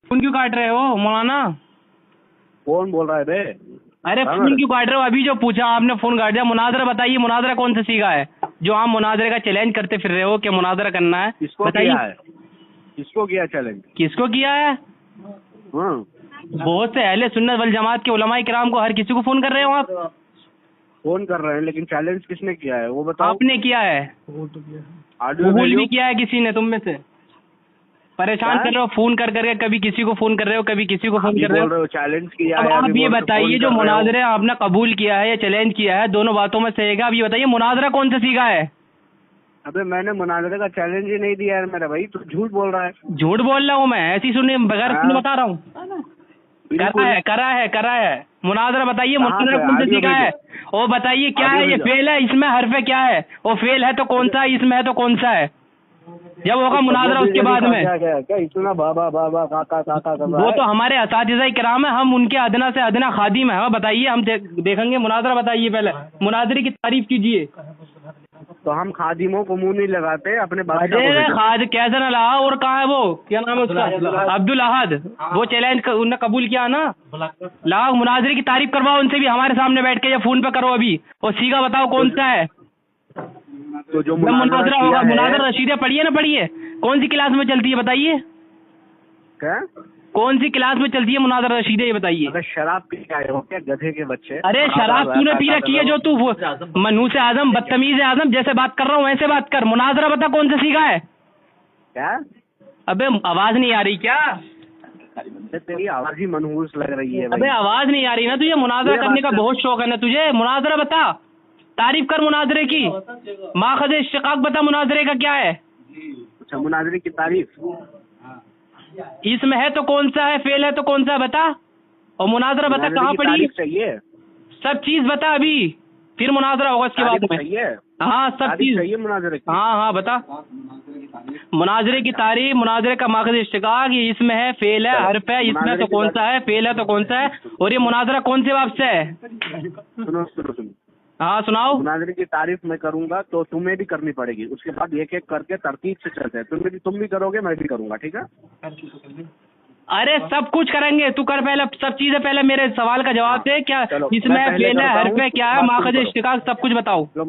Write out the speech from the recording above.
Phone क्यों काट रहे हो मौलाना? कौन बोल रहा है बे? अरे फोन क्यों काट रहे हो? अभी जो पूछा आपने फोन काट दिया। मुनाजरा बताइए, मुनाजरा कौन सा सीखा है जो आप मुनाजरे का चैलेंज करते फिर रहे हो कि मुनाजरा करना है? किसको बताइए। किया है? किसको किया चैलेंज? किसको किया है? हाँ, बहुत से अहले सुन्नत वल जमात के उलमाए किराम को हर किसी को फोन कर रहे हो आप। फोन कर रहे हैं, लेकिन चैलेंज किसने किया है वो बताओ। आपने किया है, ऑडियो कबूल वीडियो भी किया है किसी ने तुम में से। परेशान कर रहे हो फोन कर करके, कभी किसी को फोन कर रहे हो, कभी किसी को फोन अभी कर रहे बोल हो। रहे हो चैलेंज किया अब है, आप अभी ये बोल रहे हो बताइए फोन जो कर रहे हो। मुनाजरे आपने कबूल किया है या चैलेंज किया है, दोनों बातों में से एक है। अब ये बताइए मुनाजरा कौन सा सीखा है? अबे मैंने मुनाजरे का चैलेंज ही नहीं दिया है मेरा भाई, तू झूठ बोल रहा है। झूठ बोल रहा हूँ मैं, ऐसी सुनने बगैर हाँ। सुने बता रहा हूँ। बिल्कुल। करा है। मुनाजरा बताइए, कहाँ मुनाजरा पे? कौन सा ऑडियो सीखा है? भेजो। वो बताइए क्या ऑडियो है? ये भेजो। फेल है, इसमें हर्फ है क्या है? वो फेल है तो कौन सा है, इसमें है तो कौन सा है? जब होगा मुनाजरा उसके बाद में। क्या इतना बाबा बाबा काका काका कर रहा वो है? तो हमारे असातिज़ा किराम है, हम उनके अदना से अदना खादिम है। बताइए, हम देखेंगे। मुनाजरा बताइए, पहले मुनाजरे की तारीफ कीजिए। तो हम खादिमों को मुंह नहीं लगाते, अपने बादशाह को अरे भेजो। खाद कैसे ना लगा? और कहाँ है वो, क्या नाम है उसका? अब्दुल अहद। वो चैलेंज उनने कबूल किया ना। लाओ मुनाजरे की तारीफ करवाओ उनसे भी, हमारे सामने बैठ के या फोन पे करो अभी। और सीखा बताओ कौन सा है? तो जो मुनाजरा होगा, किया है। मुनाजरा रशीदे पढ़िए ना पढ़िए। कौन सी क्लास में चलती है बताइए? क्या? कौन सी क्लास में चलती है मुनाजरा रशीदे, ये बताइए। अगर शराब पी के आए हो क्या गधे के बच्चे? अरे शराब तूने पी रखी है जो तू मनहूस आजम, बदतमीज आजम जैसे बात कर रहा हूँ वैसे बात कर। मुनाजरा बता कौन सा सीखा है? क्या? अबे आवाज नहीं आ रही क्या? तेरी आवाज ही मनहूस लग रही है भाई। अबे आवाज नहीं आ रही ना तुझे? मुनाजरा करने का बहुत शौक है ना तुझे? मुनाजरा बता, तारीफ कर मुनाजरे की। माखज़ इश्तिकाक बता, मुनाजरे का क्या है? अच्छा, मुनाजरे की तारीफ। इसमें है तो कौन सा है, फेल है तो कौन सा है बता। और मुनाजरा बता कहाँ पड़ी? तारीफ चाहिए, सब चीज बता अभी, फिर मुनाजरा होगा इसके बाद में। चाहिए। हाँ सब चीज चाहिए मुनाजरे की। हाँ बता। मुनाजरे की तारीफ, मुनाजरे का माखज़ इश्तिकाक, ये इसमें है, फेल है, हर्फ है, इसमें तो कौन सा है, फेल है तो कौन सा है, और ये मुनाजरा कौन से बाब से है? सुनो। हाँ सुनाओ। मुनाजरे की तारीफ मैं करूंगा तो तुम्हें भी करनी पड़ेगी, उसके बाद एक एक करके तरतीब से चलते हैं। तुम भी करोगे, मैं भी करूंगा, ठीक है? अरे सब कुछ करेंगे, तू कर पहले सब चीजें। पहले मेरे सवाल का जवाब दे, क्या इसमें फेल है, हर्फ है, क्या है, माखज़ इश्तिकाक, सब कुछ बताओ।